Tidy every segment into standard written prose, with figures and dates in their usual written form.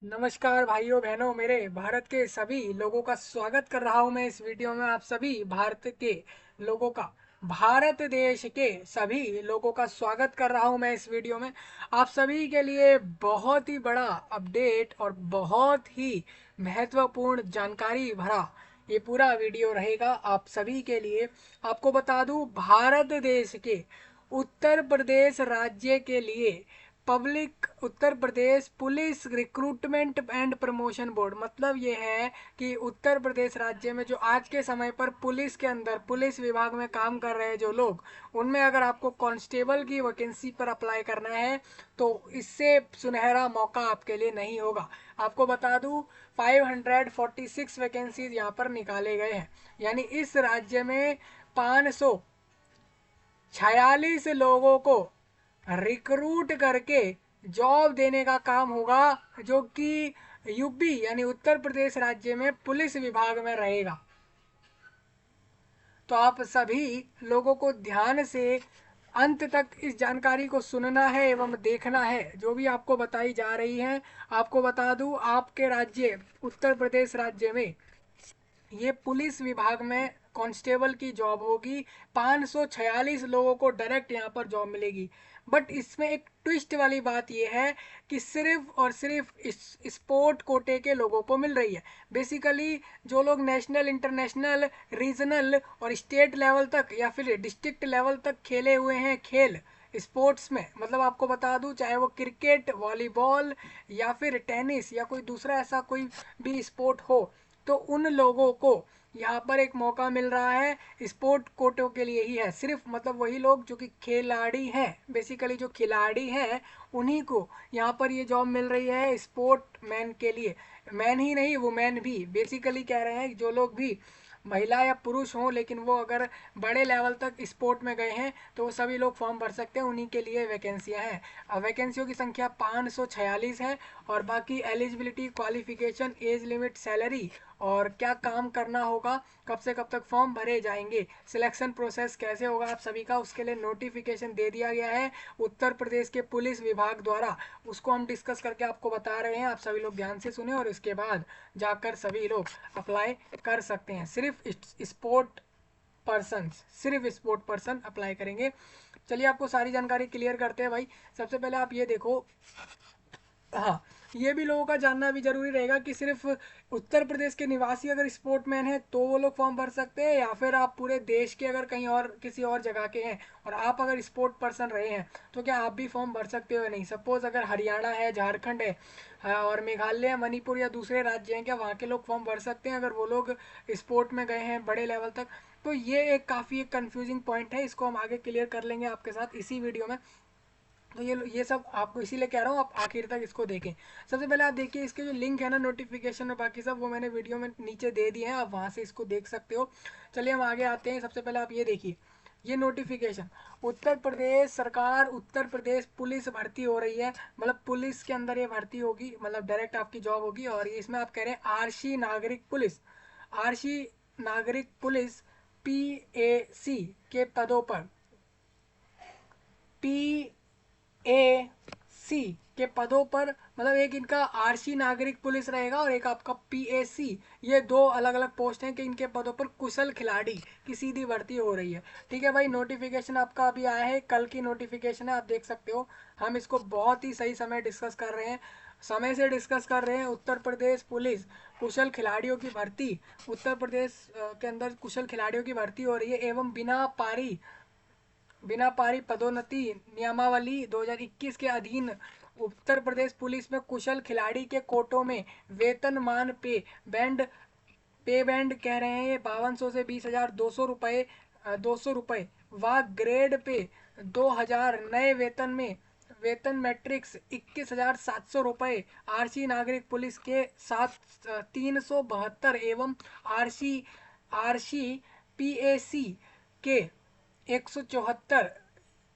नमस्कार भाइयों बहनों, मेरे भारत के सभी लोगों का स्वागत कर रहा हूं मैं इस वीडियो में। आप सभी भारत के लोगों का, भारत देश के सभी लोगों का स्वागत कर रहा हूं मैं इस वीडियो में। आप सभी के लिए बहुत ही बड़ा अपडेट और बहुत ही महत्वपूर्ण जानकारी भरा ये पूरा वीडियो रहेगा आप सभी के लिए। आपको बता दूं, भारत देश के उत्तर प्रदेश राज्य के लिए public Uttar Pradesh police recruitment and promotion board, मतलब ये है कि उत्तर प्रदेश राज्य में जो आज के समय पर पुलिस के अंदर पुलिस विभाग में काम कर रहे हैं जो लोग, उनमें अगर आपको कांस्टेबल की वैकेंसी पर अप्लाई करना है तो इससे सुनहरा मौका आपके लिए नहीं होगा। आपको बता दूं, 546 वैकेंसीज यहाँ पर निकाले गए हैं, यानी इस राज्य में 546 लोगों को रिक्रूट करके जॉब देने का काम होगा, जो कि यूपी यानी उत्तर प्रदेश राज्य में पुलिस विभाग में रहेगा। तो आप सभी लोगों को ध्यान से अंत तक इस जानकारी को सुनना है एवं देखना है जो भी आपको बताई जा रही है। आपको बता दूं, आपके राज्य उत्तर प्रदेश राज्य में ये पुलिस विभाग में कांस्टेबल की जॉब होगी। 546 लोगों को डायरेक्ट यहाँ पर जॉब मिलेगी। बट इसमें एक ट्विस्ट वाली बात यह है कि सिर्फ और सिर्फ इस स्पोर्ट कोटे के लोगों को मिल रही है। बेसिकली जो लोग नेशनल, इंटरनेशनल, रीजनल और स्टेट लेवल तक या फिर डिस्ट्रिक्ट लेवल तक खेले हुए हैं खेल स्पोर्ट्स में, मतलब आपको बता दूं, चाहे वो क्रिकेट, वॉलीबॉल या फिर टेनिस या कोई दूसरा ऐसा कोई भी स्पोर्ट हो, तो उन लोगों को यहाँ पर एक मौका मिल रहा है। स्पोर्ट कोटों के लिए ही है सिर्फ, मतलब वही लोग जो कि खिलाड़ी हैं, बेसिकली जो खिलाड़ी हैं उन्हीं को यहाँ पर ये जॉब मिल रही है स्पोर्ट मैन के लिए। मैन ही नहीं, वुमेन भी, बेसिकली कह रहे हैं जो लोग भी महिला या पुरुष हों लेकिन वो अगर बड़े लेवल तक स्पोर्ट में गए हैं तो वो सभी लोग फॉर्म भर सकते हैं, उन्हीं के लिए वैकेंसियां हैं। अब वैकेंसियों की संख्या 546 है। और बाकी eligibility, qualification, age limit, salary और क्या काम करना होगा, कब से कब तक फॉर्म भरे जाएंगे, सिलेक्शन प्रोसेस कैसे होगा आप सभी का, उसके लिए नोटिफिकेशन दे दिया गया है उत्तर प्रदेश के पुलिस विभाग द्वारा। उसको हम डिस्कस करके आपको बता रहे हैं, आप सभी लोग ध्यान से सुने और इसके बाद जाकर सभी लोग अप्लाई कर सकते हैं। सिर्फ स्पोर्ट पर्सन, सिर्फ स्पोर्ट पर्सन अप्लाई करेंगे। चलिए आपको सारी जानकारी क्लियर करते हैं भाई। सबसे पहले आप ये देखो, हाँ, ये भी लोगों का जानना भी जरूरी रहेगा कि सिर्फ उत्तर प्रदेश के निवासी अगर स्पोर्टमैन है तो वो लोग फॉर्म भर सकते हैं, या फिर आप पूरे देश के अगर कहीं और किसी और जगह के हैं और आप अगर स्पोर्ट पर्सन रहे हैं तो क्या आप भी फॉर्म भर सकते हो या नहीं। सपोज अगर हरियाणा है, झारखंड है, हाँ, और मेघालय, मणिपुर या दूसरे राज्य हैं, क्या वहाँ के लोग फॉर्म भर सकते हैं अगर वो लोग स्पोर्ट में गए हैं बड़े लेवल तक। तो ये एक काफ़ी एक कन्फ्यूजिंग पॉइंट है, इसको हम आगे क्लियर कर लेंगे आपके साथ इसी वीडियो में। तो ये सब आपको इसीलिए कह रहा हूँ, आप आखिर तक इसको देखें। सबसे पहले आप देखिए इसके जो लिंक है ना, नोटिफिकेशन और बाकी सब, वो मैंने वीडियो में नीचे दे दिए हैं, आप वहाँ से इसको देख सकते हो। चलिए हम आगे आते हैं। सबसे पहले आप ये देखिए, ये नोटिफिकेशन, उत्तर प्रदेश सरकार, उत्तर प्रदेश पुलिस भर्ती हो रही है, मतलब पुलिस के अंदर ये भर्ती होगी, मतलब डायरेक्ट आपकी जॉब होगी। और इसमें आप कह रहे हैं आरसी नागरिक पुलिस, आरसी नागरिक पुलिस पीएसी के पदों पर, पी ए सी के पदों पर, मतलब एक इनका आरसी नागरिक पुलिस रहेगा और एक आपका पीएसी। ये दो अलग अलग पोस्ट हैं कि इनके पदों पर कुशल खिलाड़ी की सीधी भर्ती हो रही है। ठीक है भाई, नोटिफिकेशन आपका अभी आया है, कल की नोटिफिकेशन है, आप देख सकते हो। हम इसको बहुत ही सही समय डिस्कस कर रहे हैं, समय से डिस्कस कर रहे हैं। उत्तर प्रदेश पुलिस कुशल खिलाड़ियों की भर्ती, उत्तर प्रदेश के अंदर कुशल खिलाड़ियों की भर्ती हो रही है एवं बिना पारी पदोन्नति नियमावली 2021 के अधीन उत्तर प्रदेश पुलिस में कुशल खिलाड़ी के कोटों में वेतनमान पे बैंड कह रहे हैं ये 5200 से 20,200 रुपये, 200 रुपये व ग्रेड पे 2000 नए वेतन में, वेतन मैट्रिक्स 21,700 रुपये। आरसी नागरिक पुलिस के साथ 372 एवं आरसी आरसी पीएसी के 174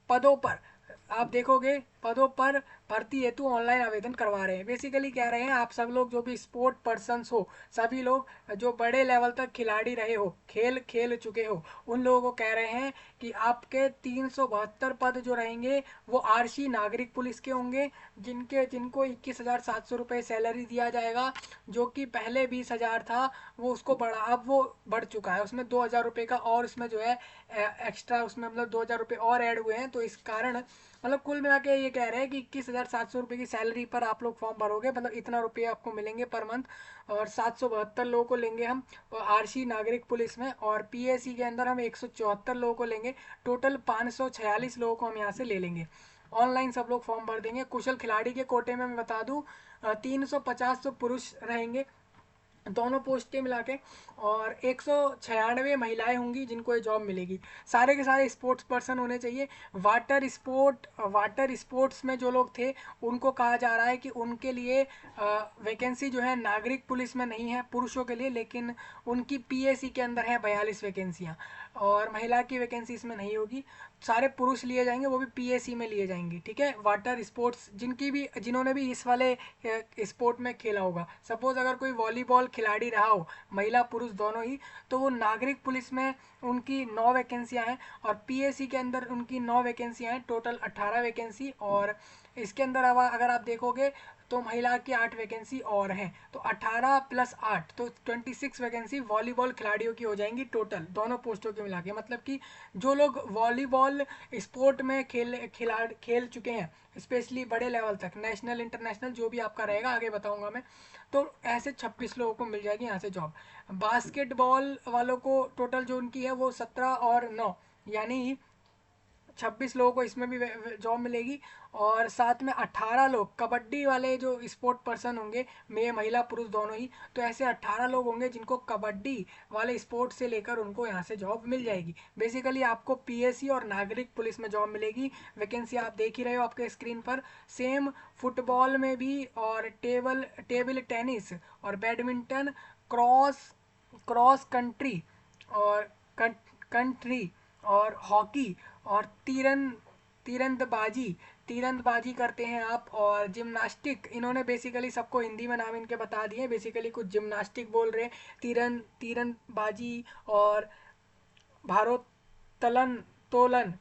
पदों पर आप देखोगे पदों पर भर्ती हेतु ऑनलाइन आवेदन करवा रहे हैं। बेसिकली कह रहे हैं आप सब लोग जो भी स्पोर्ट पर्सन्स हो, सभी लोग जो बड़े लेवल तक खिलाड़ी रहे हो, खेल खेल चुके हो, उन लोगों को कह रहे हैं कि आपके 372 पद जो रहेंगे वो आरसी नागरिक पुलिस के होंगे, जिनको 21,700 रुपये सैलरी दिया जाएगा, जो कि पहले 20,000 था, वो उसको बढ़ा, अब वो बढ़ चुका है, उसमें 2,000 रुपये का और उसमें जो है एक्स्ट्रा, उसमें मतलब 2,000 रुपये और ऐड हुए हैं। तो इस कारण मतलब कुल मिला के ये कह रहे हैं कि 21,700 रुपये की सैलरी पर आप लोग फॉर्म भरोगे, मतलब इतना रुपये आपको मिलेंगे पर मंथ, और 772 लोगों को लेंगे हम आरसी नागरिक पुलिस में, और पीएसी के अंदर हम 174 लोगों को लेंगे। टोटल 546 लोगों को हम यहाँ से ले लेंगे। ऑनलाइन सब लोग फॉर्म भर देंगे। कुशल खिलाड़ी के कोटे में मैं बता दूं 350 तो पुरुष रहेंगे दोनों पोस्ट के मिला के, और 196 महिलाएं होंगी जिनको ये जॉब मिलेगी। सारे के सारे स्पोर्ट्स पर्सन होने चाहिए। वाटर स्पोर्ट्स में जो लोग थे उनको कहा जा रहा है कि उनके लिए वैकेंसी जो है नागरिक पुलिस में नहीं है पुरुषों के लिए, लेकिन उनकी पीएसी के अंदर है 42 वैकेंसियाँ, और महिला की वैकेंसी इसमें नहीं होगी। सारे पुरुष लिए जाएंगे, वो भी पीएसी में लिए जाएंगे। ठीक है, वाटर स्पोर्ट्स जिन्होंने भी इस वाले स्पोर्ट में खेला होगा, सपोज अगर कोई वॉलीबॉल खिलाड़ी रहा हो, महिला पुरुष दोनों ही, तो वो नागरिक पुलिस में उनकी 9 वैकेंसियां हैं, और पीएसी के अंदर उनकी 9 वैकेंसियां हैं, टोटल 18 वैकेंसी। और इसके अंदर अगर आप देखोगे तो महिला की 8 वैकेंसी और हैं, तो 18 प्लस 8 तो 26 वैकेंसी वॉलीबॉल खिलाड़ियों की हो जाएंगी टोटल, दोनों पोस्टों के मिला के। मतलब कि जो लोग वॉलीबॉल स्पोर्ट में खेल चुके हैं, स्पेशली बड़े लेवल तक, नेशनल इंटरनेशनल जो भी आपका रहेगा आगे बताऊंगा मैं, तो ऐसे 26 लोगों को मिल जाएगी यहाँ से जॉब। बास्केटबॉल वालों को टोटल जो उनकी है वो 17 और 9, यानी 26 लोगों को इसमें भी जॉब मिलेगी। और साथ में 18 लोग कबड्डी वाले जो स्पोर्ट पर्सन होंगे, महिला पुरुष दोनों ही, तो ऐसे 18 लोग होंगे जिनको कबड्डी वाले स्पोर्ट से लेकर उनको यहाँ से जॉब मिल जाएगी। बेसिकली आपको पीएससी और नागरिक पुलिस में जॉब मिलेगी। वैकेंसी आप देख ही रहे हो आपके स्क्रीन पर। सेम फुटबॉल में भी, और टेबल टेनिस और बैडमिंटन, क्रॉस क्रॉस कंट्री और कंट्री और हॉकी और तीरंदबाजी तीरंदबाजी करते हैं आप, और जिम्नास्टिक, इन्होंने बेसिकली सबको हिंदी में नाम इनके बता दिए, बेसिकली कुछ जिम्नास्टिक बोल रहे हैं, तीरंदबाजी और भारोत्तोलन तोलन,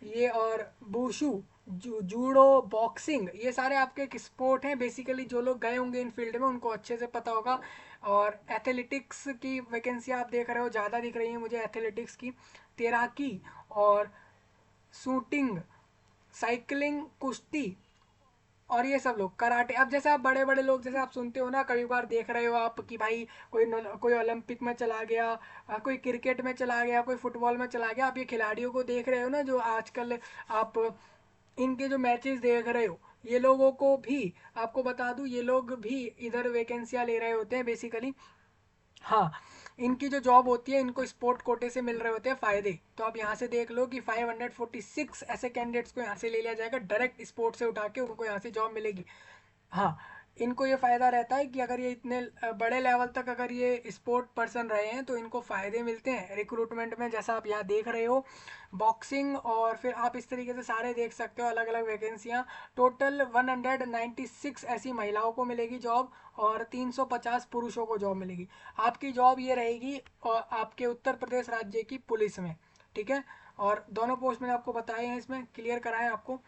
ये और बूशु, जूडो, बॉक्सिंग, ये सारे आपके एक स्पोर्ट हैं। बेसिकली जो लोग गए होंगे इन फील्ड में उनको अच्छे से पता होगा। और एथलेटिक्स की वैकेंसी आप देख रहे हो ज़्यादा दिख रही है मुझे एथलेटिक्स की। तैराकी और शूटिंग, साइकिलिंग, कुश्ती, और ये सब लोग कराटे। अब जैसे आप बड़े बड़े लोग जैसे आप सुनते हो ना, कई बार देख रहे हो आप कि भाई कोई ओलंपिक में चला गया, कोई क्रिकेट में चला गया, कोई फुटबॉल में चला गया। आप ये खिलाड़ियों को देख रहे हो ना जो आजकल आप इनके जो मैचेस देख रहे हो, ये लोगों को भी आपको बता दूं, ये लोग भी इधर वैकेंसियां ले रहे होते हैं बेसिकली। हाँ, इनकी जो जॉब होती है इनको स्पोर्ट कोटे से मिल रहे होते हैं फ़ायदे। तो आप यहाँ से देख लो कि 546 ऐसे कैंडिडेट्स को यहाँ से ले लिया जाएगा, डायरेक्ट स्पोर्ट से उठा के उनको यहाँ से जॉब मिलेगी। हाँ, इनको ये फ़ायदा रहता है कि अगर ये इतने बड़े लेवल तक अगर ये स्पोर्ट पर्सन रहे हैं तो इनको फ़ायदे मिलते हैं रिक्रूटमेंट में, जैसा आप यहाँ देख रहे हो। बॉक्सिंग, और फिर आप इस तरीके से सारे देख सकते हो अलग अलग वैकेंसियाँ। टोटल 196 ऐसी महिलाओं को मिलेगी जॉब, और 350 पुरुषों को जॉब मिलेगी। आपकी जॉब ये रहेगी और आपके उत्तर प्रदेश राज्य की पुलिस में। ठीक है, और दोनों पोस्ट मैंने आपको बताए हैं, इसमें क्लियर कराएं आपको।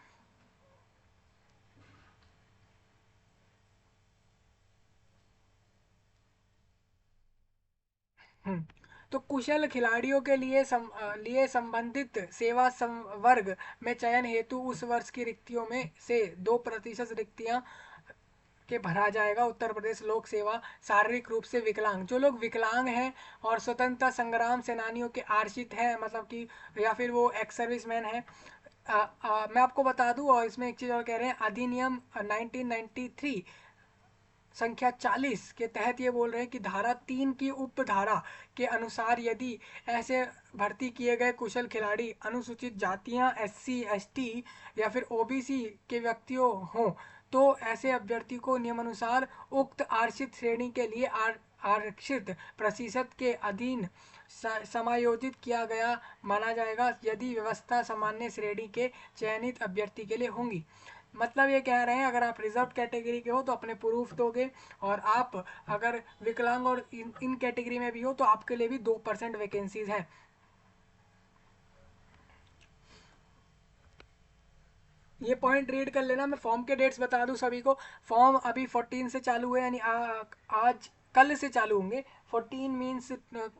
हम्म, तो कुशल खिलाड़ियों के लिए संबंधित सेवा वर्ग में चयन हेतु उस वर्ष की रिक्तियों में से 2% रिक्तियां के भरा जाएगा। उत्तर प्रदेश लोक सेवा, शारीरिक रूप से विकलांग, जो लोग विकलांग हैं और स्वतंत्रता संग्राम सेनानियों के आश्रित हैं, मतलब कि या फिर वो एक्स सर्विस मैन है। मैं आपको बता दूं, और इसमें एक चीज़ और कह रहे हैं, अधिनियम 1993 संख्या 40 के तहत ये बोल रहे हैं कि धारा 3 की उपधारा के अनुसार यदि ऐसे भर्ती किए गए कुशल खिलाड़ी अनुसूचित जातियां, एससी एसटी या फिर ओबीसी के व्यक्तियों हों, तो ऐसे अभ्यर्थी को नियमानुसार उक्त आरक्षित श्रेणी के लिए आरक्षित प्रतिशत के अधीन समायोजित किया गया माना जाएगा, यदि व्यवस्था सामान्य श्रेणी के चयनित अभ्यर्थी के लिए होंगी। मतलब ये कह रहे हैं अगर आप रिजर्व कैटेगरी के हो तो अपने प्रूफ दोगे, और आप अगर विकलांग और इन कैटेगरी में भी हो तो आपके लिए भी 2% वैकेंसीज हैं। ये पॉइंट रीड कर लेना। मैं फॉर्म के डेट्स बता दूं सभी को। फॉर्म अभी 14 से चालू है, यानी आज कल से चालू होंगे। 14 मीन्स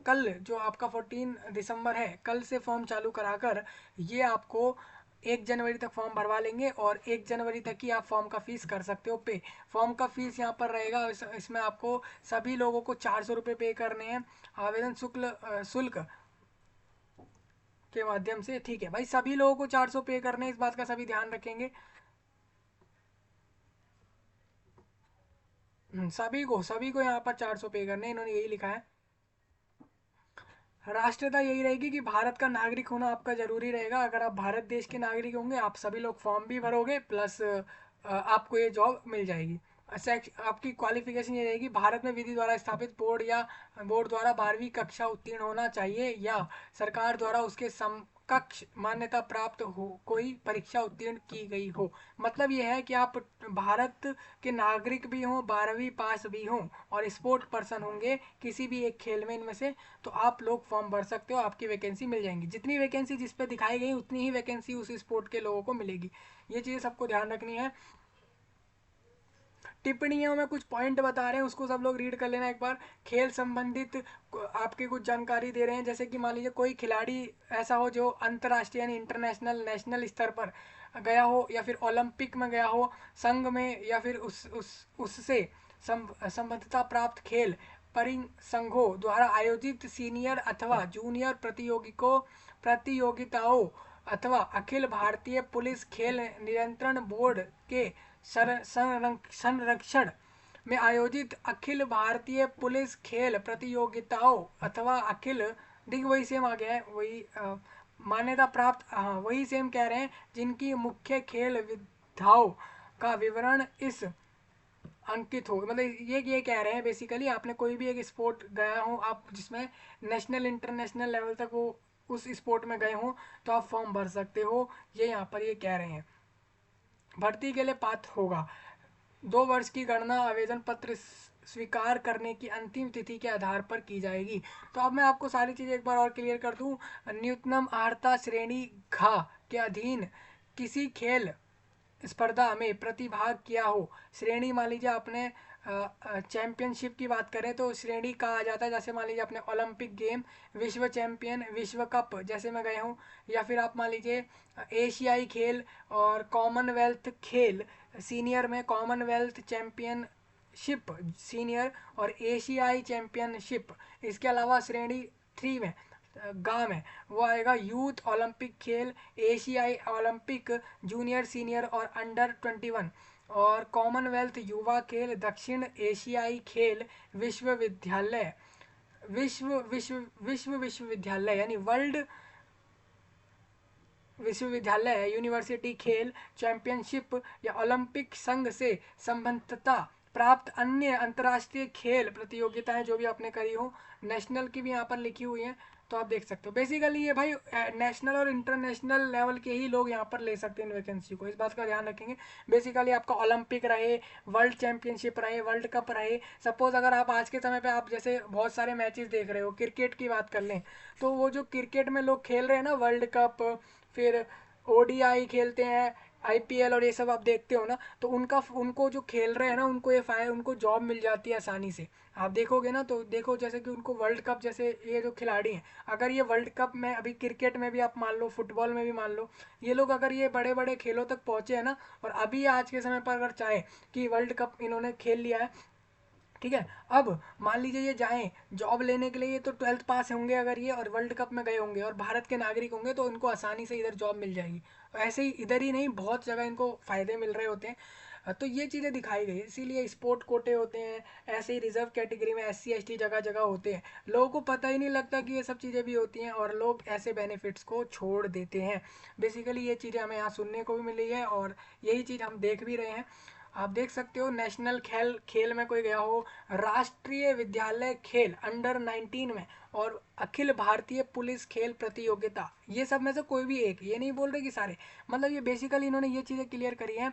कल, जो आपका 14 दिसंबर है, कल से फॉर्म चालू कराकर ये आपको 1 जनवरी तक फॉर्म भरवा लेंगे, और 1 जनवरी तक ही आप फॉर्म का फीस कर सकते हो पे। फॉर्म का फीस यहाँ पर रहेगा, इसमें आपको सभी लोगों को 400 रुपये पे करने हैं आवेदन शुल्क के माध्यम से। ठीक है भाई, सभी लोगों को 400 पे करने हैं, इस बात का सभी ध्यान रखेंगे। सभी को यहाँ पर 400 पे करने, इन्होंने यही लिखा है। राष्ट्रीयता यही रहेगी कि भारत का नागरिक होना आपका जरूरी रहेगा। अगर आप भारत देश के नागरिक होंगे, आप सभी लोग फॉर्म भी भरोगे, प्लस आपको ये जॉब मिल जाएगी। आपकी क्वालिफिकेशन ये रहेगी, भारत में विधि द्वारा स्थापित बोर्ड या बोर्ड द्वारा 12वीं कक्षा उत्तीर्ण होना चाहिए, या सरकार द्वारा उसके समकक्ष मान्यता प्राप्त हो कोई परीक्षा उत्तीर्ण की गई हो। मतलब ये है कि आप भारत के नागरिक भी हों, 12वीं पास भी हों, और स्पोर्ट पर्सन होंगे किसी भी एक खेल में इनमें से, तो आप लोग फॉर्म भर सकते हो, आपकी वैकेंसी मिल जाएंगी। जितनी वैकेंसी जिस पे दिखाई गई उतनी ही वैकेंसी उस स्पोर्ट के लोगों को मिलेगी। ये चीज़ें सबको ध्यान रखनी है। टिप्पणियों में कुछ पॉइंट बता रहे हैं, उसको सब लोग रीड कर लेना एक बार। खेल संबंधित आपके कुछ जानकारी दे रहे हैं, जैसे कि मान लीजिए कोई खिलाड़ी ऐसा हो जो अंतर्राष्ट्रीय यानी इंटरनेशनल नेशनल स्तर पर गया हो, या फिर ओलंपिक में गया हो, संघ में, या फिर उससे संबद्धता प्राप्त खेल परिसंघों द्वारा आयोजित सीनियर अथवा जूनियर प्रतियोगिताओं अथवा अखिल भारतीय पुलिस खेल नियंत्रण बोर्ड के संरक्षण में आयोजित अखिल भारतीय पुलिस खेल प्रतियोगिताओं अथवा अखिल, दिख वही सेम आ गया है, वही मान्यता प्राप्त, हाँ वही सेम कह रहे हैं, जिनकी मुख्य खेल विधाओं का विवरण इस अंकित हो। मतलब ये कह रहे हैं बेसिकली, आपने कोई भी एक स्पोर्ट गया हो आप, जिसमें नेशनल इंटरनेशनल लेवल तक वो उस स्पोर्ट में गए हो, तो आप फॉर्म भर सकते हो। ये यहाँ पर ये कह रहे हैं। भर्ती के लिए पात्र होगा। 2 वर्ष की गणना आवेदन पत्र स्वीकार करने की अंतिम तिथि के आधार पर की जाएगी। तो अब मैं आपको सारी चीज़ें एक बार और क्लियर कर दूं। न्यूनतम अर्हता श्रेणी घ के अधीन किसी खेल स्पर्धा में प्रतिभाग किया हो। श्रेणी मान लीजिए आपने चैंपियनशिप की बात करें तो श्रेणी का आ जाता है, जैसे मान लीजिए आपने ओलंपिक गेम, विश्व चैंपियन, विश्व कप जैसे मैं गए हूँ, या फिर आप मान लीजिए एशियाई खेल और कॉमनवेल्थ खेल, सीनियर में कॉमनवेल्थ चैंपियनशिप सीनियर और एशियाई चैंपियनशिप। इसके अलावा श्रेणी 3 में गांव है, वो आएगा यूथ ओलंपिक खेल, एशियाई ओलंपिक जूनियर सीनियर और अंडर 21, और कॉमनवेल्थ युवा खेल, दक्षिण एशियाई खेल, विश्वविद्यालय विश्वविद्यालय यानी वर्ल्ड विश्वविद्यालय है, यूनिवर्सिटी खेल चैंपियनशिप या ओलंपिक संघ से संबद्धता प्राप्त अन्य अंतर्राष्ट्रीय खेल प्रतियोगिताएं जो भी आपने करी हो। नेशनल की भी यहाँ पर लिखी हुई है, तो आप देख सकते हो। बेसिकली ये भाई नेशनल और इंटरनेशनल लेवल के ही लोग यहाँ पर ले सकते हैं इन वैकेंसी को, इस बात का ध्यान रखेंगे। बेसिकली आपका ओलंपिक रहे, वर्ल्ड चैंपियनशिप रहे, वर्ल्ड कप रहे। सपोज अगर आप आज के समय पे आप जैसे बहुत सारे मैचेस देख रहे हो, क्रिकेट की बात कर लें, तो वो जो क्रिकेट में लोग खेल रहे हैं ना, वर्ल्ड कप, फिर ओडीआई खेलते हैं, आईपीएल और ये सब आप देखते हो ना, तो उनको जो खेल रहे हैं ना, उनको ये फायदा, उनको जॉब मिल जाती है आसानी से। आप देखोगे ना तो देखो, जैसे कि उनको वर्ल्ड कप, जैसे ये जो खिलाड़ी हैं, अगर ये वर्ल्ड कप में, अभी क्रिकेट में भी आप मान लो, फुटबॉल में भी मान लो, ये लोग अगर ये बड़े बड़े खेलों तक पहुंचे हैं ना, और अभी आज के समय पर अगर चाहे कि वर्ल्ड कप इन्होंने खेल लिया है, ठीक है, अब मान लीजिए ये जाएं जॉब लेने के लिए, ये तो 12th पास होंगे अगर ये, और वर्ल्ड कप में गए होंगे और भारत के नागरिक होंगे, तो इनको आसानी से इधर जॉब मिल जाएगी। ऐसे ही इधर ही नहीं, बहुत जगह इनको फ़ायदे मिल रहे होते हैं। तो ये चीज़ें दिखाई गई, इसीलिए स्पोर्ट कोटे होते हैं, ऐसे ही रिजर्व कैटेगरी में SC ST जगह जगह होते हैं। लोगों को पता ही नहीं लगता कि ये सब चीज़ें भी होती हैं, और लोग ऐसे बेनिफिट्स को छोड़ देते हैं। बेसिकली ये चीज़ें हमें यहाँ सुनने को भी मिली है, और यही चीज़ हम देख भी रहे हैं। आप देख सकते हो नेशनल खेल खेल में कोई गया हो, राष्ट्रीय विद्यालय खेल अंडर 19 में, और अखिल भारतीय पुलिस खेल प्रतियोगिता, ये सब में से कोई भी एक, ये नहीं बोल रहे कि सारे, मतलब ये बेसिकली इन्होंने ये चीज़ें क्लियर करी हैं।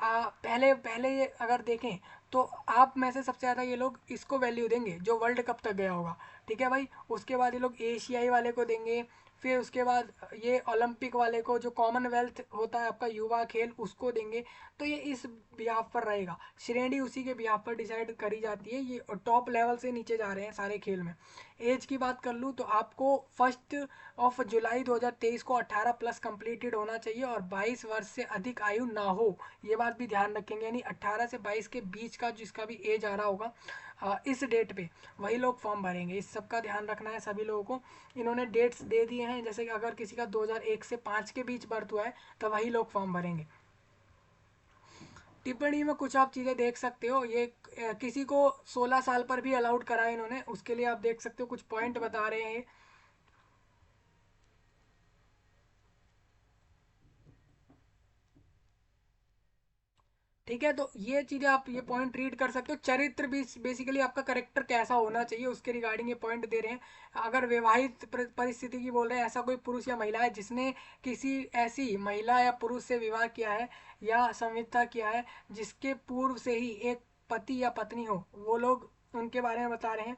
पहले पहले ये अगर देखें तो आप में से सबसे ज़्यादा ये लोग इसको वैल्यू देंगे जो वर्ल्ड कप तक गया होगा, ठीक है भाई। उसके बाद ये लोग एशियाई वाले को देंगे, फिर उसके बाद ये ओलंपिक वाले को, जो कॉमनवेल्थ होता है आपका युवा खेल, उसको देंगे। तो ये इस बिहाफ पर रहेगा, श्रेणी उसी के बिहाफ पर डिसाइड करी जाती है। ये टॉप लेवल से नीचे जा रहे हैं सारे खेल में। एज की बात कर लूँ तो आपको 1 जुलाई 2023 को 18 प्लस कंप्लीटेड होना चाहिए और 22 वर्ष से अधिक आयु ना हो, ये बात भी ध्यान रखेंगे। यानी 18 से 22 के बीच का जिसका भी एज आ रहा होगा इस डेट पे, वही लोग फॉर्म भरेंगे। इस सब का ध्यान रखना है सभी लोगों को। इन्होंने डेट्स दे दिए हैं, जैसे कि अगर किसी का 2001 से 5 के बीच बर्थ हुआ है तो वही लोग फॉर्म भरेंगे। टिप्पणी में कुछ आप चीज़ें देख सकते हो। ये किसी को 16 साल पर भी अलाउड करा है इन्होंने, उसके लिए आप देख सकते हो कुछ पॉइंट बता रहे हैं। ठीक है, तो ये चीज़ें आप ये पॉइंट रीड कर सकते हो। चरित्र भी बेसिकली आपका करेक्टर कैसा होना चाहिए उसके रिगार्डिंग ये पॉइंट दे रहे हैं। अगर विवाहित परिस्थिति की बोल रहे हैं, ऐसा कोई पुरुष या महिला है जिसने किसी ऐसी महिला या पुरुष से विवाह किया है या संविदा किया है जिसके पूर्व से ही एक पति या पत्नी हो, वो लोग उनके बारे में बता रहे हैं।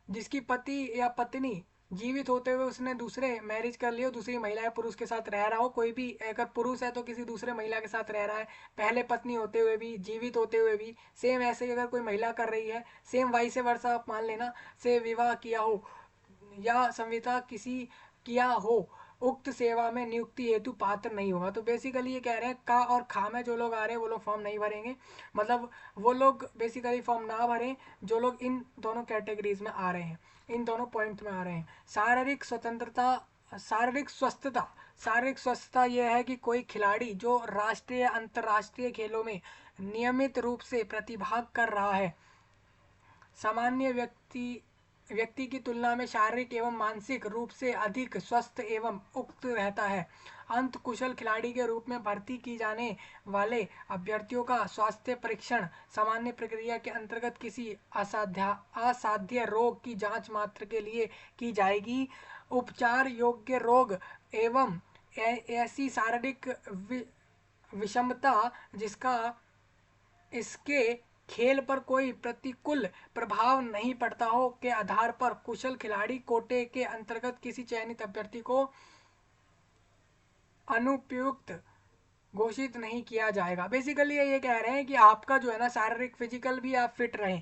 जिसकी पति या पत्नी जीवित होते हुए उसने दूसरे मैरिज कर लिया, दूसरी महिला या पुरुष के साथ रह रहा हो, कोई भी अगर पुरुष है तो किसी दूसरे महिला के साथ रह रहा है, पहले पत्नी होते हुए भी, जीवित होते हुए भी। सेम ऐसे ही अगर कोई महिला कर रही है, सेम वाई से वर्षा आप मान लेना, से विवाह किया हो या संविदा किसी किया हो, उक्त सेवा में नियुक्ति हेतु पात्र नहीं होगा। तो बेसिकली ये कह रहे हैं का और खा में जो लोग आ रहे हैं वो लोग फॉर्म नहीं भरेंगे। मतलब वो लोग बेसिकली फॉर्म ना भरें जो लोग इन दोनों कैटेगरीज में आ रहे हैं, इन दोनों पॉइंट में आ रहे हैं। शारीरिक स्वतंत्रता, शारीरिक स्वस्थता। शारीरिक स्वस्थता यह है कि कोई खिलाड़ी जो राष्ट्रीय अंतर्राष्ट्रीय खेलों में नियमित रूप से प्रतिभाग कर रहा है, सामान्य व्यक्ति की तुलना में शारीरिक एवं मानसिक रूप से अधिक स्वस्थ एवं उक्त रहता है। अंत कुशल खिलाड़ी के रूप में भर्ती की जाने वाले अभ्यर्थियों का स्वास्थ्य परीक्षण सामान्य प्रक्रिया के अंतर्गत किसी असाध्य रोग की जांच मात्र के लिए की जाएगी। उपचार योग्य रोग एवं ऐसी शारीरिक विषमता जिसका इसके खेल पर कोई प्रतिकूल प्रभाव नहीं पड़ता हो के आधार पर कुशल खिलाड़ी कोटे के अंतर्गत किसी चयनित अभ्यर्थी को अनुपयुक्त घोषित नहीं किया जाएगा। बेसिकली ये कह रहे हैं कि आपका जो है ना शारीरिक फिजिकल भी आप फिट रहें।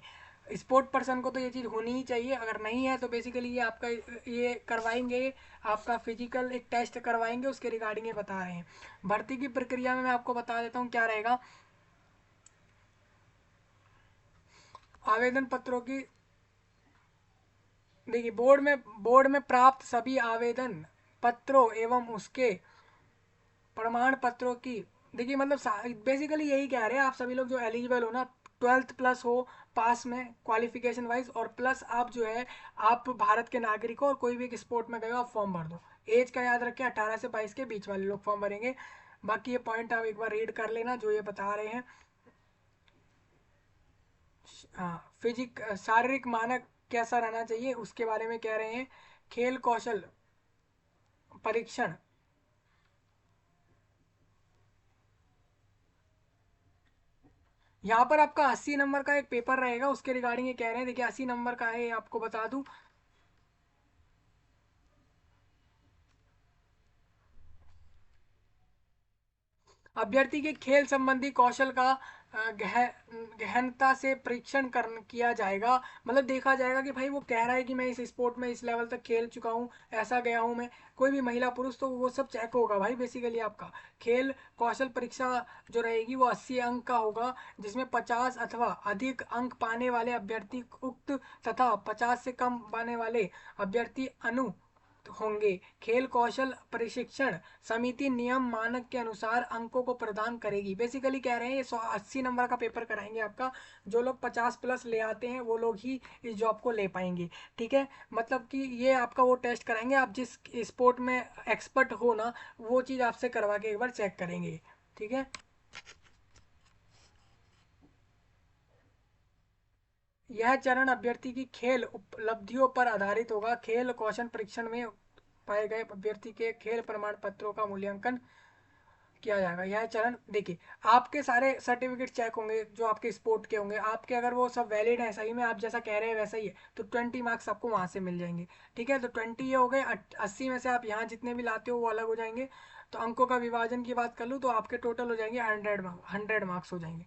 स्पोर्ट पर्सन को तो ये चीज़ होनी ही चाहिए, अगर नहीं है तो बेसिकली ये आपका ये करवाएंगे, आपका फिजिकल एक टेस्ट करवाएंगे, उसके रिगार्डिंग ये बता रहे हैं। भर्ती की प्रक्रिया में मैं आपको बता देता हूँ क्या रहेगा। आवेदन पत्रों की, देखिए बोर्ड में प्राप्त सभी आवेदन पत्रों एवं उसके प्रमाण पत्रों की, देखिए मतलब बेसिकली यही कह रहे हैं आप सभी लोग जो एलिजिबल हो ना, 12th प्लस हो पास में क्वालिफिकेशन वाइज, और प्लस आप जो है आप भारत के नागरिक हो और कोई भी एक स्पोर्ट में गए हो, आप फॉर्म भर दो। एज का याद रखें, 18 से 22 के बीच वाले लोग फॉर्म भरेंगे। बाकी ये पॉइंट आप एक बार रीड कर लेना जो ये बता रहे हैं। हाँ, शारीरिक मानक कैसा रहना चाहिए उसके बारे में कह रहे हैं। खेल कौशल परीक्षण, यहाँ पर आपका 80 नंबर का एक पेपर रहेगा, उसके रिगार्डिंग ये कह रहे हैं। देखिए 80 नंबर का है, आपको बता दूं। अभ्यर्थी के खेल संबंधी कौशल का गहनता से परीक्षण कर किया जाएगा। मतलब देखा जाएगा कि भाई वो कह रहा है कि मैं इस स्पोर्ट में इस लेवल तक खेल चुका हूँ, ऐसा गया हूँ मैं, कोई भी महिला पुरुष, तो वो सब चेक होगा भाई। बेसिकली आपका खेल कौशल परीक्षा जो रहेगी वो 80 अंक का होगा, जिसमें 50 अथवा अधिक अंक पाने वाले अभ्यर्थी उक्त तथा 50 से कम पाने वाले अभ्यर्थी अनु होंगे। खेल कौशल प्रशिक्षण समिति नियम मानक के अनुसार अंकों को प्रदान करेगी। बेसिकली कह रहे हैं ये 80 नंबर का पेपर कराएंगे आपका। जो लोग 50 प्लस ले आते हैं वो लोग ही इस जॉब को ले पाएंगे, ठीक है। मतलब कि ये आपका वो टेस्ट कराएंगे, आप जिस स्पोर्ट में एक्सपर्ट हो ना, वो चीज़ आपसे करवा के एक बार चेक करेंगे। ठीक है। यह चरण अभ्यर्थी की खेल उपलब्धियों पर आधारित होगा। खेल कौशल परीक्षण में पाए गए अभ्यर्थी के खेल प्रमाण पत्रों का मूल्यांकन किया जाएगा। यह चरण देखिए, आपके सारे सर्टिफिकेट चेक होंगे जो आपके स्पोर्ट के होंगे, आपके अगर वो सब वैलिड है, सही में आप जैसा कह रहे हैं वैसा ही है, तो 20 मार्क्स आपको वहां से मिल जाएंगे। ठीक है, तो 20 ये हो गए। 80 में से आप यहाँ जितने भी लाते हो वो अलग हो जाएंगे। तो अंकों का विभाजन की बात कर लूँ तो आपके टोटल हो जाएंगे 100 मार्क्स हो जाएंगे।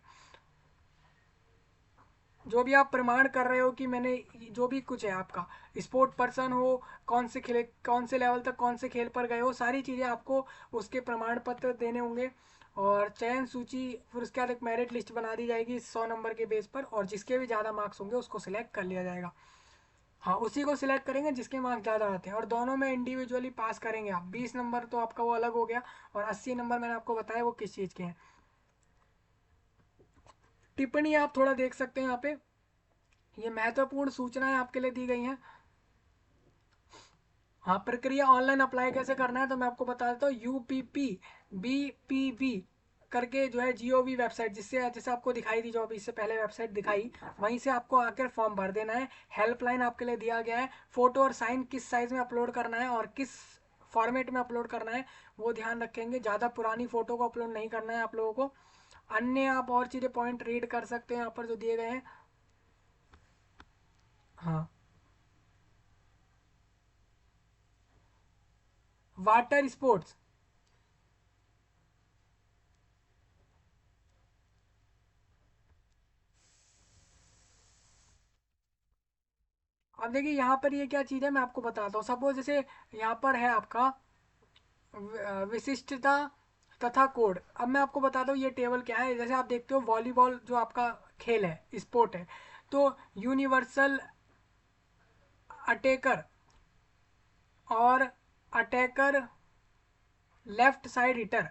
जो भी आप प्रमाण कर रहे हो कि मैंने जो भी कुछ है आपका, स्पोर्ट पर्सन हो, कौन से खेले, कौन से लेवल तक कौन से खेल पर गए हो, सारी चीज़ें आपको उसके प्रमाण पत्र देने होंगे। और चयन सूची, फिर उसके बाद एक मेरिट लिस्ट बना दी जाएगी 100 नंबर के बेस पर, और जिसके भी ज़्यादा मार्क्स होंगे उसको सिलेक्ट कर लिया जाएगा। हाँ, उसी को सिलेक्ट करेंगे जिसके मार्क्स ज़्यादा आते हैं, और दोनों में इंडिविजुअली पास करेंगे आप। 20 नंबर तो आपका वो अलग हो गया, और 80 नंबर मैंने आपको बताया वो किस चीज़ के हैं। टिप्पणी आप थोड़ा देख सकते हैं यहाँ पे, ये महत्वपूर्ण सूचनाएं आपके लिए दी गई हैं। हाँ, प्रक्रिया ऑनलाइन अप्लाई कैसे करना है तो मैं आपको बता देता हूँ। UPP BPV करके जो है GOV वेबसाइट, जिससे जैसे आपको दिखाई दी, जो अभी इससे पहले वेबसाइट दिखाई, वहीं से आपको आकर फॉर्म भर देना है। हेल्पलाइन आपके लिए दिया गया है। फोटो और साइन किस साइज में अपलोड करना है और किस फॉर्मेट में अपलोड करना है वो ध्यान रखेंगे। ज़्यादा पुरानी फोटो को अपलोड नहीं करना है आप लोगों को। अन्य आप और चीज़ें पॉइंट रीड कर सकते हैं यहाँ पर जो दिए गए हैं। हाँ, वाटर स्पोर्ट्स। अब देखिए यहाँ पर ये क्या चीज़ है मैं आपको बताता हूँ। सपोज जैसे यहाँ पर है आपका विशिष्टता तथा कोड। अब मैं आपको बताता हूँ ये टेबल क्या है। जैसे आप देखते हो वॉलीबॉल जो आपका खेल है, स्पोर्ट है, तो यूनिवर्सल अटैकर और attacker left side hitter,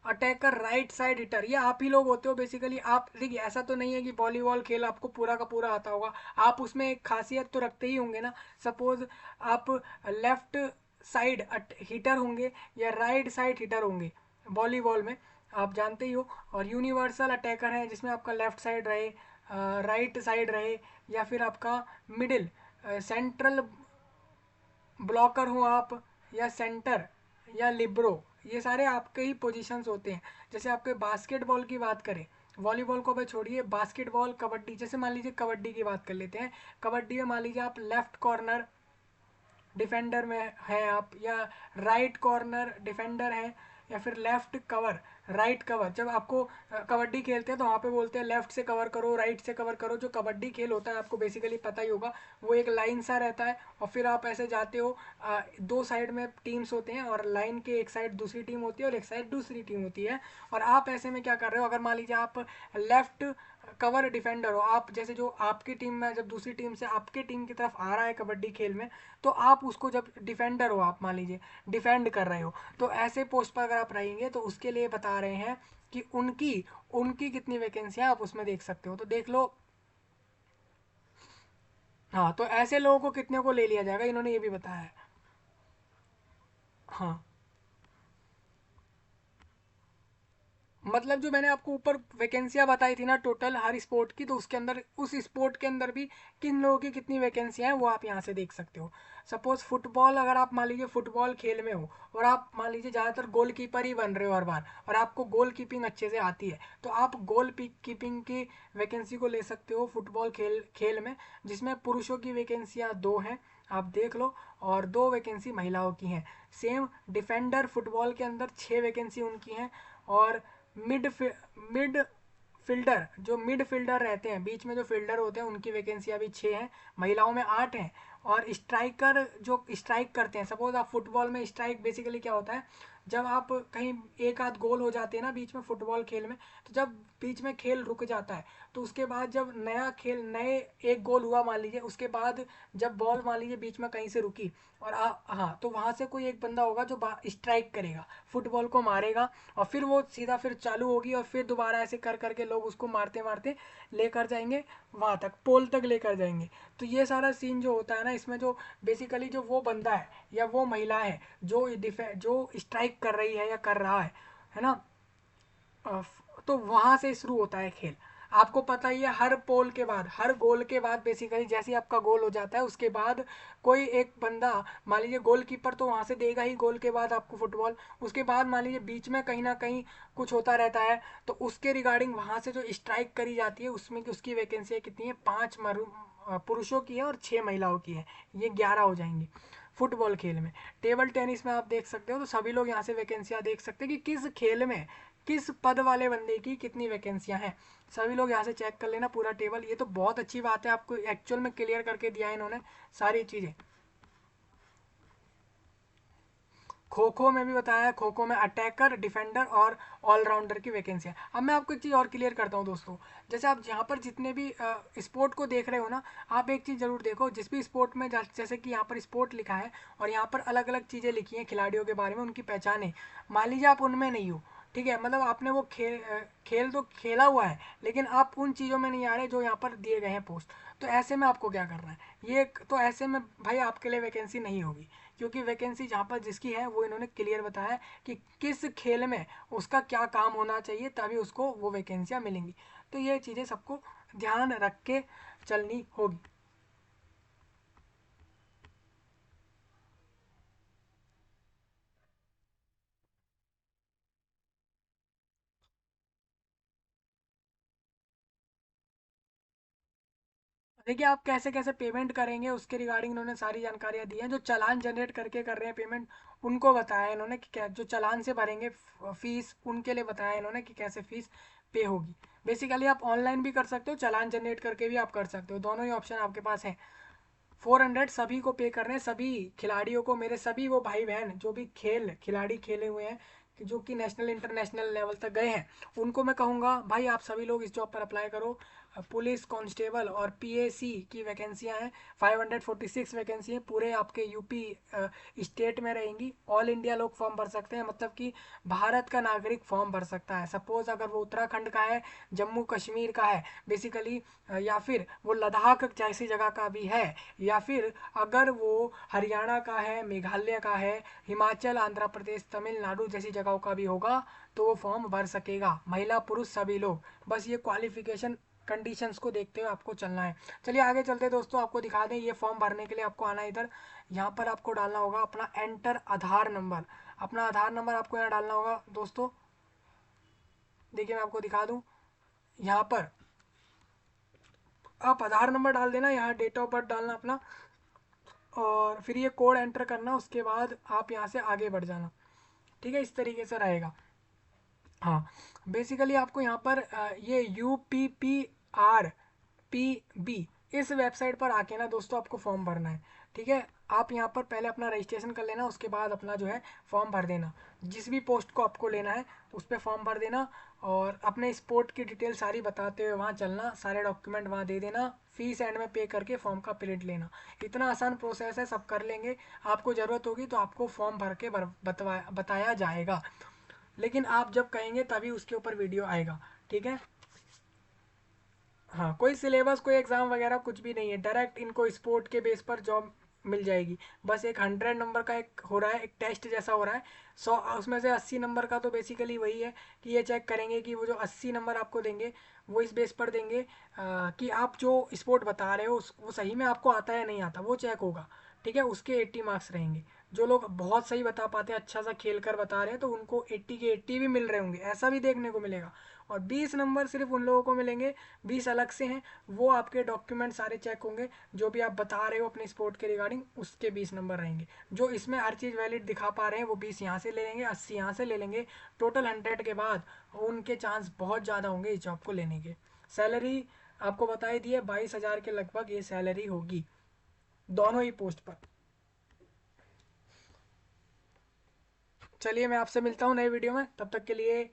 attacker right side hitter, ये आप ही लोग होते हो बेसिकली। आप देखिए, ऐसा तो नहीं है कि वॉलीबॉल खेल आपको पूरा का पूरा आता होगा, आप उसमें एक खासियत तो रखते ही होंगे ना। सपोज आप लेफ्ट साइड हिटर होंगे या राइट साइड हिटर होंगे वॉलीबॉल में, आप जानते ही हो। और यूनिवर्सल अटैकर है जिसमें आपका लेफ्ट साइड रहे, राइट साइड रहे, या फिर आपका मिडिल सेंट्रल ब्लॉकर हो आप, या सेंटर, या लिब्रो, ये सारे आपके ही पोजीशंस होते हैं। जैसे आपके बास्केटबॉल की बात करें, वॉलीबॉल को भाई छोड़िए, बास्केटबॉल, कबड्डी, जैसे मान लीजिए कबड्डी की बात कर लेते हैं। कबड्डी में मान लीजिए आप लेफ्ट कॉर्नर डिफेंडर में है आप, या राइट कॉर्नर डिफेंडर है, या फिर लेफ्ट कवर, राइट कवर। जब आपको कबड्डी खेलते हैं तो वहाँ पे बोलते हैं लेफ्ट से कवर करो, राइट से कवर करो। जो कबड्डी खेल होता है आपको बेसिकली पता ही होगा, वो एक लाइन सा रहता है, और फिर आप ऐसे जाते हो। दो साइड में टीम्स होते हैं, और लाइन के एक साइड दूसरी टीम होती है और एक साइड दूसरी टीम होती है। और आप ऐसे में क्या कर रहे हो, अगर मान लीजिए आप लेफ्ट कवर डिफेंडर हो, आप जैसे जो आपकी टीम में जब दूसरी टीम से आपके टीम की तरफ आ रहा है कबड्डी खेल में, तो आप उसको, जब डिफेंडर हो आप मान लीजिए डिफेंड कर रहे हो, तो ऐसे पोस्ट पर अगर आप रहेंगे तो उसके लिए बता रहे हैं कि उनकी उनकी कितनी वैकेंसियां आप उसमें देख सकते हो, तो देख लो। हाँ, तो ऐसे लोगों को कितने को ले लिया जाएगा इन्होंने ये भी बताया है। हाँ, मतलब जो मैंने आपको ऊपर वैकेंसियां बताई थी ना टोटल हर स्पोर्ट की, तो उसके अंदर, उस स्पोर्ट के अंदर भी किन लोगों की कितनी वैकेंसियां हैं वो आप यहाँ से देख सकते हो। सपोज फुटबॉल, अगर आप मान लीजिए फुटबॉल खेल में हो, और आप मान लीजिए ज़्यादातर गोल कीपर ही बन रहे हो हर बार, और आपको गोल कीपिंग अच्छे से आती है, तो आप गोल कीपिंग की वैकेंसी को ले सकते हो फुटबॉल खेल खेल में, जिसमें पुरुषों की वैकेंसियाँ 2 हैं, आप देख लो, और 2 वैकेंसी महिलाओं की हैं। सेम डिफेंडर फुटबॉल के अंदर 6 वैकेंसी उनकी हैं। और मिड मिड फील्डर, जो मिड फील्डर रहते हैं, बीच में जो फील्डर होते हैं, उनकी वैकेंसी अभी 6 हैं, महिलाओं में 8 हैं। और स्ट्राइकर जो स्ट्राइक करते हैं, सपोज आप फुटबॉल में, स्ट्राइक बेसिकली क्या होता है, जब आप कहीं एक आध गोल हो जाते हैं ना बीच में फुटबॉल खेल में, तो जब बीच में खेल रुक जाता है, तो उसके बाद जब नया खेल, नए एक गोल हुआ मान लीजिए, उसके बाद जब बॉल मान लीजिए बीच में कहीं से रुकी, और हाँ, तो वहाँ से कोई एक बंदा होगा जो स्ट्राइक करेगा, फुटबॉल को मारेगा, और फिर वो सीधा फिर चालू होगी, और फिर दोबारा ऐसे कर करके लोग उसको मारते मारते लेकर जाएंगे वहाँ तक, पोल तक लेकर जाएंगे। तो ये सारा सीन जो होता है ना इसमें, जो बेसिकली जो वो बंदा है या वो महिला है जो जो स्ट्राइक कर रही है या कर रहा है ना, तो वहां से शुरू होता है खेल। आपको पता ही है, हर पोल के बाद, हर गोल के बाद बेसिकली जैसे ही आपका गोल हो जाता है उसके बाद कोई एक बंदा, मान लीजिए गोलकीपर तो वहां से देगा ही गोल के बाद आपको फुटबॉल। उसके बाद मान लीजिए बीच में कहीं ना कहीं कुछ होता रहता है, तो उसके रिगार्डिंग वहां से जो स्ट्राइक करी जाती है उसमें की उसकी वैकेंसी कितनी है, पुरुषों की है और 6 महिलाओं की है। ये 11 हो जाएंगी फुटबॉल खेल में। टेबल टेनिस में आप देख सकते हो, तो सभी लोग यहाँ से वैकेंसियाँ देख सकते हैं कि किस खेल में किस पद वाले बंदे की कितनी वैकेंसियां हैं। सभी लोग यहाँ से चेक कर लेना पूरा टेबल। ये तो बहुत अच्छी बात है, आपको एक्चुअल में क्लियर करके दिया है इन्होंने सारी चीज़ें। खो खो में भी बताया है, खो खो में अटैकर, डिफेंडर और ऑलराउंडर की वैकेंसी है। अब मैं आपको एक चीज़ और क्लियर करता हूँ दोस्तों, जैसे आप यहाँ पर जितने भी स्पोर्ट को देख रहे हो ना, आप एक चीज़ जरूर देखो, जिस भी स्पोर्ट में जैसे कि यहाँ पर स्पोर्ट लिखा है और यहाँ पर अलग अलग चीज़ें लिखी हैं खिलाड़ियों के बारे में, उनकी पहचाने, मान लीजिए आप उनमें नहीं हो, ठीक है, मतलब आपने वो खेल तो खेला हुआ है लेकिन आप उन चीज़ों में नहीं आ रहे जो यहाँ पर दिए गए हैं पोस्ट। तो ऐसे में आपको क्या करना है, ये तो ऐसे में भाई आपके लिए वैकेंसी नहीं होगी, क्योंकि वैकेंसी जहाँ पर जिसकी है वो इन्होंने क्लियर बताया है कि किस खेल में उसका क्या काम होना चाहिए, तभी उसको वो वैकेंसियाँ मिलेंगी। तो ये चीज़ें सबको ध्यान रख के चलनी होगी। देखिए आप कैसे कैसे पेमेंट करेंगे उसके रिगार्डिंग इन्होंने सारी जानकारियाँ दी हैं। जो चालान जनरेट करके कर रहे हैं पेमेंट, उनको बताया इन्होंने कि क्या जो चालान से भरेंगे फीस, उनके लिए बताया इन्होंने कि कैसे फीस पे होगी। बेसिकली आप ऑनलाइन भी कर सकते हो, चालान जनरेट करके भी आप कर सकते हो, दोनों ही ऑप्शन आपके पास है। 400 सभी को पे कर रहे हैं, सभी खिलाड़ियों को, मेरे सभी वो भाई बहन जो भी खिलाड़ी खेले हुए हैं, जो कि नेशनल इंटरनेशनल लेवल तक गए हैं, उनको मैं कहूँगा भाई आप सभी लोग इस जॉब पर अप्लाई करो। पुलिस कांस्टेबल और पीएसी की वैकेंसियां हैं, 546 वैकेंसी हैं, पूरे आपके यूपी स्टेट में रहेंगी। ऑल इंडिया लोग फॉर्म भर सकते हैं, मतलब कि भारत का नागरिक फॉर्म भर सकता है। सपोज अगर वो उत्तराखंड का है, जम्मू कश्मीर का है बेसिकली, या फिर वो लद्दाख जैसी जगह का भी है, या फिर अगर वो हरियाणा का है, मेघालय का है, हिमाचल, आंध्र प्रदेश, तमिलनाडु जैसी जगहों का भी होगा, तो वो फॉर्म भर सकेगा, महिला पुरुष सभी लोग। बस ये क्वालिफिकेशन कंडीशंस को देखते हुए आपको चलना है। चलिए आगे चलते हैं दोस्तों, आपको दिखा दें। ये फॉर्म भरने के लिए आपको आना है इधर, यहाँ पर आपको डालना होगा अपना एंटर आधार नंबर। अपना आधार नंबर आपको यहाँ डालना होगा दोस्तों। देखिए मैं आपको दिखा दूँ, यहाँ पर आप आधार नंबर डाल देना, यहाँ डेट ऑफ बर्थ डालना अपना, और फिर ये कोड एंटर करना, उसके बाद आप यहाँ से आगे बढ़ जाना। ठीक है, इस तरीके से रहेगा। हाँ, बेसिकली आपको यहाँ पर ये UPPRPB इस वेबसाइट पर आके ना दोस्तों आपको फॉर्म भरना है। ठीक है, आप यहाँ पर पहले अपना रजिस्ट्रेशन कर लेना, उसके बाद अपना जो है फॉर्म भर देना। जिस भी पोस्ट को आपको लेना है उस पर फॉर्म भर देना, और अपने स्पोर्ट की डिटेल सारी बताते हुए वहाँ चलना, सारे डॉक्यूमेंट वहाँ दे देना, फीस एंड में पे करके फॉर्म का प्रिंट लेना। इतना आसान प्रोसेस है, सब कर लेंगे। आपको ज़रूरत होगी तो आपको फॉर्म भर के बताया जाएगा, लेकिन आप जब कहेंगे तभी उसके ऊपर वीडियो आएगा। ठीक है, हाँ, कोई सिलेबस कोई एग्ज़ाम वगैरह कुछ भी नहीं है, डायरेक्ट इनको स्पोर्ट के बेस पर जॉब मिल जाएगी। बस एक 100 नंबर का एक हो रहा है, एक टेस्ट जैसा हो रहा है। 100 उसमें से 80 नंबर का तो बेसिकली वही है कि ये चेक करेंगे कि वो जो 80 नंबर आपको देंगे वो इस बेस पर देंगे कि आप जो स्पोर्ट बता रहे हो वो सही में आपको आता है या नहीं आता, वो चेक होगा। ठीक है, उसके 80 मार्क्स रहेंगे। जो लोग बहुत सही बता पाते हैं, अच्छा सा खेल कर बता रहे हैं, तो उनको 80 के 80 भी मिल रहे होंगे, ऐसा भी देखने को मिलेगा। और 20 नंबर सिर्फ उन लोगों को मिलेंगे, 20 अलग से हैं, वो आपके डॉक्यूमेंट सारे चेक होंगे, जो भी आप बता रहे हो अपने स्पोर्ट के रिगार्डिंग उसके 20 नंबर रहेंगे। जो इसमें हर चीज़ वैलिड दिखा पा रहे हैं वो 20 यहाँ से ले लेंगे, 80 यहाँ से ले लेंगे, टोटल 100 के बाद उनके चांस बहुत ज़्यादा होंगे इस जॉब को लेने के। सैलरी आपको बता ही दी है, 22,000 के लगभग ये सैलरी होगी दोनों ही पोस्ट पर। चलिए मैं आपसे मिलता हूँ नए वीडियो में, तब तक के लिए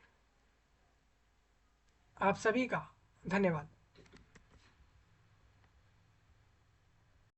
आप सभी का धन्यवाद।